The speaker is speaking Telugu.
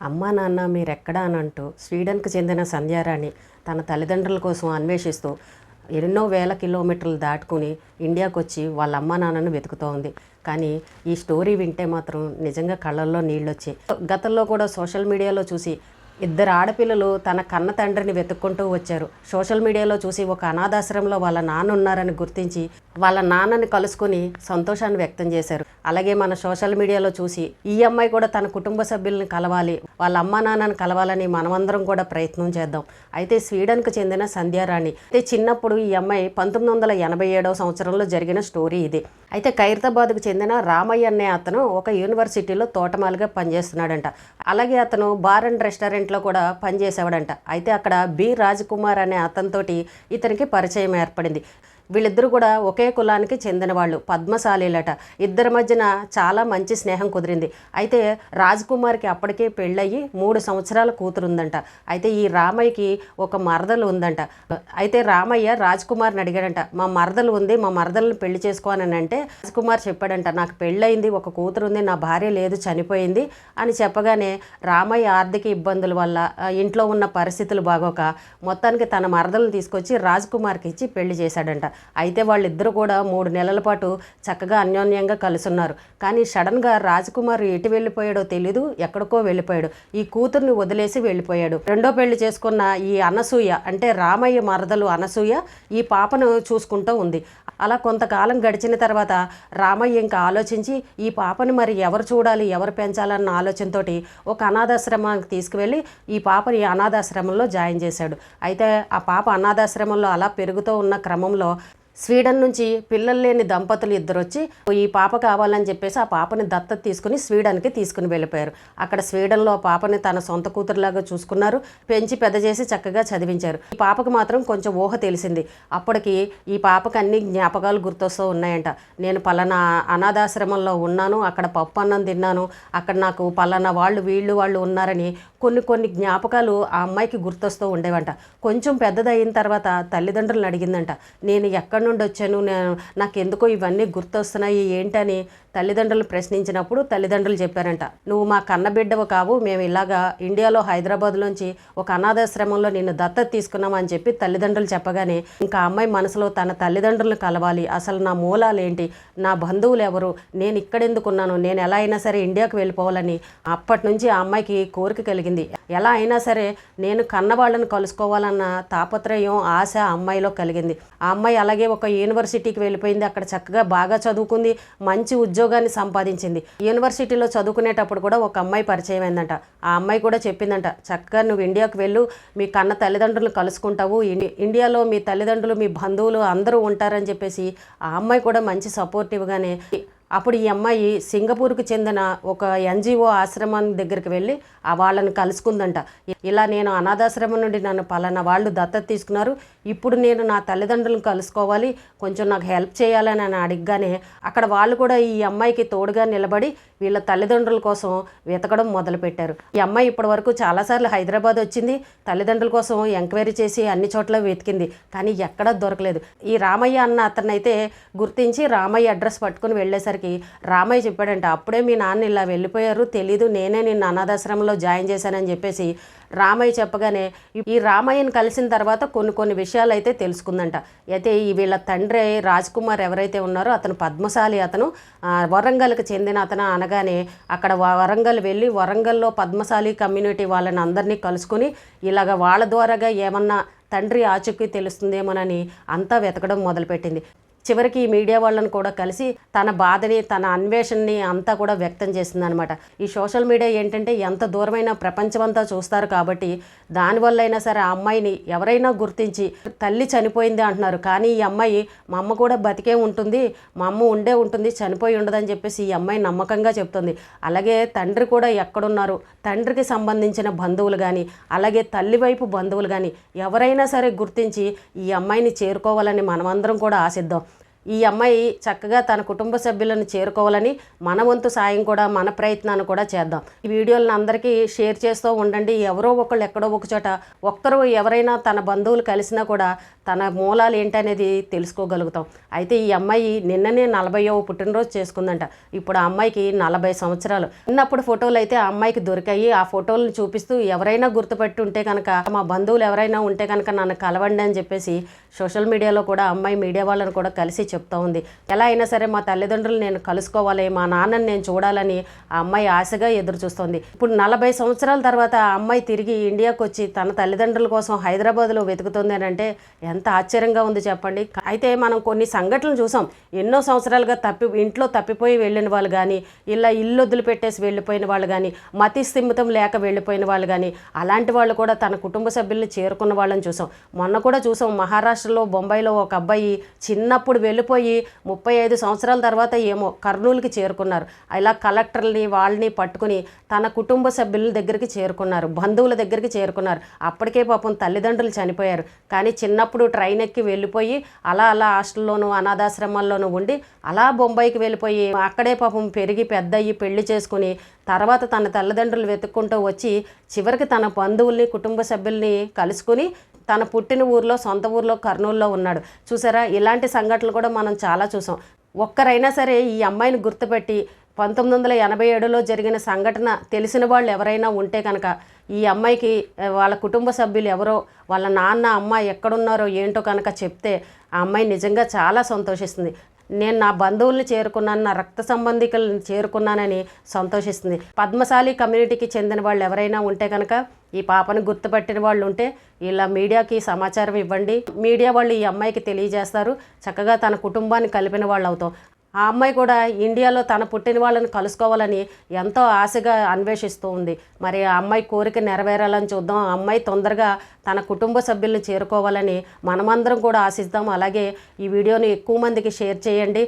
అమ్మా నాన్న మీరెక్కడా అని అంటూ స్వీడన్కు చెందిన సంధ్యారాణి తన తల్లిదండ్రుల కోసం అన్వేషిస్తూ ఎన్నో వేల కిలోమీటర్లు దాటుకుని ఇండియాకు వచ్చి వాళ్ళ అమ్మా నాన్నను వెతుకుతోంది. కానీ ఈ స్టోరీ వింటే మాత్రం నిజంగా కళ్ళల్లో నీళ్ళు వచ్చాయి. గతంలో కూడా సోషల్ మీడియాలో చూసి ఇద్దరు ఆడపిల్లలు తన కన్న తండ్రిని వెతుక్కుంటూ వచ్చారు. సోషల్ మీడియాలో చూసి ఒక అనాథాశ్రమంలో వాళ్ళ నాన్న ఉన్నారని గుర్తించి వాళ్ళ నాన్నని కలుసుకొని సంతోషాన్ని వ్యక్తం చేశారు. అలాగే మన సోషల్ మీడియాలో చూసి ఈ అమ్మాయి కూడా తన కుటుంబ సభ్యుల్ని కలవాలి, వాళ్ళ అమ్మా నాన్నని కలవాలని మనమందరం కూడా ప్రయత్నం చేద్దాం. అయితే స్వీడన్కు చెందిన సంధ్యారాణి అయితే చిన్నప్పుడు ఈ అమ్మాయి 1987వ సంవత్సరంలో జరిగిన స్టోరీ ఇది. అయితే ఖైరతాబాద్కు చెందిన రామయ్య అనే అతను ఒక యూనివర్సిటీలో తోటమాలిగా పనిచేస్తున్నాడంట. అలాగే అతను బార్ అండ్ రెస్టారెంట్లో కూడా పనిచేసేవాడంట. అయితే అక్కడ బి రాజ్కుమార్ అనే అతనితోటి ఇతనికి పరిచయం ఏర్పడింది. వీళ్ళిద్దరూ కూడా ఒకే కులానికి చెందిన వాళ్ళు, పద్మశాలీలట. ఇద్దరి మధ్యన చాలా మంచి స్నేహం కుదిరింది. అయితే రాజ్కుమార్కి అప్పటికే పెళ్ళయి 3 సంవత్సరాల కూతురుందంట. అయితే ఈ రామయ్యకి ఒక మరదలు ఉందంట. అయితే రామయ్య రాజ్కుమార్ని అడిగాడంట, మా మరదలు ఉంది, మా మరదలను పెళ్లి చేసుకోనని అంటే రాజ్కుమార్ చెప్పాడంట, నాకు పెళ్ళయింది, ఒక కూతురు ఉంది, నా భార్య లేదు, చనిపోయింది అని చెప్పగానే రామయ్య ఆర్థిక ఇబ్బందుల వల్ల ఇంట్లో ఉన్న పరిస్థితులు బాగోక మొత్తానికి తన మరదలను తీసుకొచ్చి రాజ్కుమార్కి ఇచ్చి పెళ్లి చేశాడంట. అయితే వాళ్ళిద్దరూ కూడా 3 నెలల పాటు చక్కగా అన్యోన్యంగా కలుసున్నారు. కానీ సడన్గా రాజ్కుమార్ ఎటు వెళ్ళిపోయాడో తెలీదు, ఎక్కడికో వెళ్ళిపోయాడు. ఈ కూతుర్ని వదిలేసి వెళ్ళిపోయాడు. రెండో పెళ్లి చేసుకున్న ఈ అనసూయ అంటే రామయ్య మరదలు అనసూయ ఈ పాపను చూసుకుంటూ ఉంది. అలా కొంతకాలం గడిచిన తర్వాత రామయ్య ఇంకా ఆలోచించి ఈ పాపని మరి ఎవరు చూడాలి, ఎవరు పెంచాలన్న ఆలోచనతో ఒక అనాథాశ్రమానికి తీసుకువెళ్ళి ఈ పాపని అనాథాశ్రమంలో జాయిన్ చేశాడు. అయితే ఆ పాప అనాథాశ్రమంలో అలా పెరుగుతూ ఉన్న క్రమంలో స్వీడన్ నుంచి పిల్లలు లేని దంపతులు ఇద్దరు వచ్చి ఈ పాప కావాలని చెప్పేసి ఆ పాపని దత్తత తీసుకుని స్వీడన్కి తీసుకుని వెళ్ళిపోయారు. అక్కడ స్వీడన్లో ఆ పాపని తన సొంత కూతురులాగా చూసుకున్నారు, పెంచి పెద్ద చేసి చక్కగా చదివించారు. ఈ పాపకు మాత్రం కొంచెం ఊహ తెలిసింది. అప్పటికి ఈ పాపకు అన్ని జ్ఞాపకాలు గుర్తొస్తూ ఉన్నాయంట. నేను పలానా అనాథాశ్రమంలో ఉన్నాను, అక్కడ పప్పు అన్నం తిన్నాను, అక్కడ నాకు పలానా వాళ్ళు ఉన్నారని కొన్ని జ్ఞాపకాలు ఆ అమ్మాయికి గుర్తొస్తూ ఉండేవంట. కొంచెం పెద్దదయిన తర్వాత తల్లిదండ్రులను అడిగిందంట, నేను ఎక్కడి నుండి వచ్చాను, నాకు ఎందుకో ఇవన్నీ గుర్తొస్తున్నాయి ఏంటని తల్లిదండ్రులు ప్రశ్నించినప్పుడు తల్లిదండ్రులు చెప్పారంట, నువ్వు మా కన్నబిడ్డవు కావు, మేము ఇలాగా ఇండియాలో హైదరాబాద్లోంచి ఒక అనాథాశ్రమంలో నిన్ను దత్తత తీసుకున్నామని చెప్పి తల్లిదండ్రులు చెప్పగానే ఇంకా అమ్మాయి మనసులో తన తల్లిదండ్రులను కలవాలి, అసలు నా మూలాలు ఏంటి, నా బంధువులు ఎవరు, నేను ఇక్కడెందుకున్నాను, నేను ఎలా అయినా సరే ఇండియాకు వెళ్ళిపోవాలని అప్పటి నుంచి ఆ అమ్మాయికి కోరిక కలిగింది. ఎలా అయినా సరే నేను కన్నవాళ్ళని కలుసుకోవాలన్న తాపత్రయం, ఆశ అమ్మాయిలో కలిగింది. ఆ అమ్మాయి అలాగే ఒక యూనివర్సిటీకి వెళ్ళిపోయింది. అక్కడ చక్కగా బాగా చదువుకుంది, మంచి ఉద్యోగాన్ని సంపాదించింది. యూనివర్సిటీలో చదువుకునేటప్పుడు కూడా ఒక అమ్మాయి పరిచయం అయిందంట. ఆ అమ్మాయి కూడా చెప్పిందంట, చక్కగా నువ్వు ఇండియాకు వెళ్ళు, మీ కన్న తల్లిదండ్రులను కలుసుకుంటావు, ఇండియాలో మీ తల్లిదండ్రులు మీ బంధువులు అందరూ ఉంటారని చెప్పేసి ఆ అమ్మాయి కూడా మంచి సపోర్టివ్గానే అప్పుడు ఈ అమ్మాయి సింగపూర్కి చెందిన ఒక ఎన్జిఓ ఆశ్రమం దగ్గరికి వెళ్ళి వాళ్ళని కలుసుకుందంట. ఇలా నేను అనాథాశ్రమం నుండి నన్ను పలానా వాళ్ళు దత్తత తీసుకున్నారు, ఇప్పుడు నేను నా తల్లిదండ్రులను కలుసుకోవాలి, కొంచెం నాకు హెల్ప్ చేయాలని అని అడిగగానే అక్కడ వాళ్ళు కూడా ఈ అమ్మాయికి తోడుగా నిలబడి వీళ్ళ తల్లిదండ్రుల కోసం వెతకడం మొదలుపెట్టారు. ఈ అమ్మాయి ఇప్పటి వరకు చాలాసార్లు హైదరాబాద్ వచ్చింది, తల్లిదండ్రుల కోసం ఎంక్వైరీ చేసి అన్ని చోట్ల వెతికింది, కానీ ఎక్కడా దొరకలేదు. ఈ రామయ్య అన్న అతనైతే గుర్తించి రామయ్య అడ్రస్ పట్టుకుని వెళ్ళేసరికి రామయ్య చెప్పాడంట, అప్పుడే మీ నాన్న ఇలా వెళ్ళిపోయారు, తెలీదు, నేనే నిన్ను అనాథాశ్రమంలో జాయిన్ చేశానని చెప్పేసి రామయ్య చెప్పగానే ఈ రామయ్యను కలిసిన తర్వాత కొన్ని విషయాలు అయితే తెలుసుకుందంట. అయితే ఈ వీళ్ళ తండ్రి రాజ్కుమార్ ఎవరైతే ఉన్నారో అతను పద్మశాలి, అతను వరంగల్కి చెందిన అతను అనగానే అక్కడ వరంగల్ వెళ్ళి వరంగల్లో పద్మశాలి కమ్యూనిటీ వాళ్ళని అందరినీ కలుసుకుని ఇలాగ వాళ్ళ ద్వారాగా ఏమన్నా తండ్రి ఆచూకీ తెలుస్తుందేమోనని అంతా వెతకడం మొదలుపెట్టింది. చివరికి ఈ మీడియా వాళ్ళని కూడా కలిసి తన బాధని, తన అన్వేషణని అంతా కూడా వ్యక్తం చేసిందనమాట. ఈ సోషల్ మీడియా ఏంటంటే ఎంత దూరమైన ప్రపంచమంతా చూస్తారు కాబట్టి దానివల్ల అయినా సరే ఆ అమ్మాయిని ఎవరైనా గుర్తించి తల్లి చనిపోయింది అంటున్నారు, కానీ ఈ అమ్మాయి మా అమ్మ కూడా బతికే ఉంటుంది, మా అమ్మ ఉండే ఉంటుంది, చనిపోయి ఉండదని చెప్పేసి ఈ అమ్మాయి నమ్మకంగా చెప్తుంది. అలాగే తండ్రి కూడా ఎక్కడున్నారు, తండ్రికి సంబంధించిన బంధువులు కానీ అలాగే తల్లి వైపు బంధువులు కానీ ఎవరైనా సరే గుర్తించి ఈ అమ్మాయిని చేరుకోవాలని మనమందరం కూడా ఆశిద్దాం. ఈ అమ్మాయి చక్కగా తన కుటుంబ సభ్యులను చేరుకోవాలని మన వంతు సాయం కూడా మన ప్రయత్నాన్ని కూడా చేద్దాం. ఈ వీడియోలను అందరికీ షేర్ చేస్తూ ఉండండి. ఎవరో ఒకళ్ళు ఎక్కడో ఒక చోట ఒక్కరు ఎవరైనా తన బంధువులు కలిసినా కూడా తన మూలాలు ఏంటనేది తెలుసుకోగలుగుతాం. అయితే ఈ అమ్మాయి నిన్ననే 40వ పుట్టినరోజు చేసుకుందంట. ఇప్పుడు ఆ అమ్మాయికి 40 సంవత్సరాలు. చిన్నప్పుడు ఫోటోలు అయితే ఆ అమ్మాయికి దొరికాయి. ఆ ఫోటోలను చూపిస్తూ ఎవరైనా గుర్తుపెట్టి ఉంటే కనుక, మా బంధువులు ఎవరైనా ఉంటే కనుక నన్ను కలవండి అని చెప్పేసి సోషల్ మీడియాలో కూడా అమ్మాయి మీడియా వాళ్ళని కూడా కలిసి చెప్తూ ఉంది. ఎలా అయినా సరే మా తల్లిదండ్రులు నేను కలుసుకోవాలి, మా నాన్నని నేను చూడాలని ఆ అమ్మాయి ఆశగా ఎదురు చూస్తుంది. ఇప్పుడు 40 సంవత్సరాల తర్వాత ఆ అమ్మాయి తిరిగి ఇండియాకు వచ్చి తన తల్లిదండ్రుల కోసం హైదరాబాద్లో వెతుకుతుంది అని అంటే ఎంత ఆశ్చర్యంగా ఉంది చెప్పండి. అయితే మనం కొన్ని సంఘటనలు చూసాం. ఎన్నో సంవత్సరాలుగా ఇంట్లో తప్పిపోయి వెళ్ళిన వాళ్ళు కానీ, ఇలా ఇల్లు వదిలిపెట్టేసి వెళ్ళిపోయిన వాళ్ళు కానీ, మతి స్థిమితం లేక వెళ్ళిపోయిన వాళ్ళు కానీ, అలాంటి వాళ్ళు కూడా తన కుటుంబ సభ్యుల్ని చేరుకున్న వాళ్ళని చూసాం. మొన్న కూడా చూసాం, మహారాష్ట్రలో బొంబాయిలో ఒక అబ్బాయి చిన్నప్పుడు వెళ్ళిపోయి 35 సంవత్సరాల తర్వాత ఏమో కర్నూలుకి చేరుకున్నారు. ఇలా కలెక్టర్ని వాళ్ళని పట్టుకుని తన కుటుంబ సభ్యుల దగ్గరికి చేరుకున్నారు, బంధువుల దగ్గరికి చేరుకున్నారు. అప్పటికే పాపం తల్లిదండ్రులు చనిపోయారు. కానీ చిన్నప్పుడు ట్రైన్ ఎక్కి వెళ్ళిపోయి అలా హాస్టల్లోనూ అనాథాశ్రమాల్లోనూ ఉండి అలా బొంబాయికి వెళ్ళిపోయి అక్కడే పాపం పెరిగి పెద్దయ్యి పెళ్లి చేసుకుని తర్వాత తన తల్లిదండ్రులు వెతుక్కుంటూ వచ్చి చివరికి తన బంధువుల్ని కుటుంబ సభ్యుల్ని కలుసుకుని తన పుట్టిన ఊర్లో సొంత ఊర్లో కర్నూలులో ఉన్నాడు. చూసారా, ఇలాంటి సంఘటనలు కూడా మనం చాలా చూసాం. ఒక్కరైనా సరే ఈ అమ్మాయిని గుర్తుపెట్టి 1987లో జరిగిన సంఘటన తెలిసిన వాళ్ళు ఎవరైనా ఉంటే కనుక ఈ అమ్మాయికి వాళ్ళ కుటుంబ సభ్యులు ఎవరో, వాళ్ళ నాన్న అమ్మ ఎక్కడున్నారో ఏంటో కనుక చెప్తే ఆ అమ్మాయి నిజంగా చాలా సంతోషిస్తుంది. నేను నా బంధువుల్ని చేరుకున్నాను, నా రక్త సంబంధికులను చేరుకున్నానని సంతోషిస్తుంది. పద్మశాలి కమ్యూనిటీకి చెందిన వాళ్ళు ఎవరైనా ఉంటే కనుక ఈ పాపను గుర్తుపట్టిన వాళ్ళు ఉంటే ఇలా మీడియాకి సమాచారం ఇవ్వండి. మీడియా వాళ్ళు ఈ అమ్మాయికి తెలియజేస్తారు. చక్కగా తన కుటుంబాన్ని కలిపిన వాళ్ళు అవుతాం. ఆ అమ్మాయి కూడా ఇండియాలో తన పుట్టిన వాళ్ళని కలుసుకోవాలని ఎంతో ఆశగా అన్వేషిస్తూ ఉంది. మరి ఆ అమ్మాయి కోరిక నెరవేరాలని చూద్దాం. ఆ అమ్మాయి తొందరగా తన కుటుంబ సభ్యుల్ని చేరుకోవాలని మనమందరం కూడా ఆశిద్దాం. అలాగే ఈ వీడియోని ఎక్కువ మందికి షేర్ చేయండి.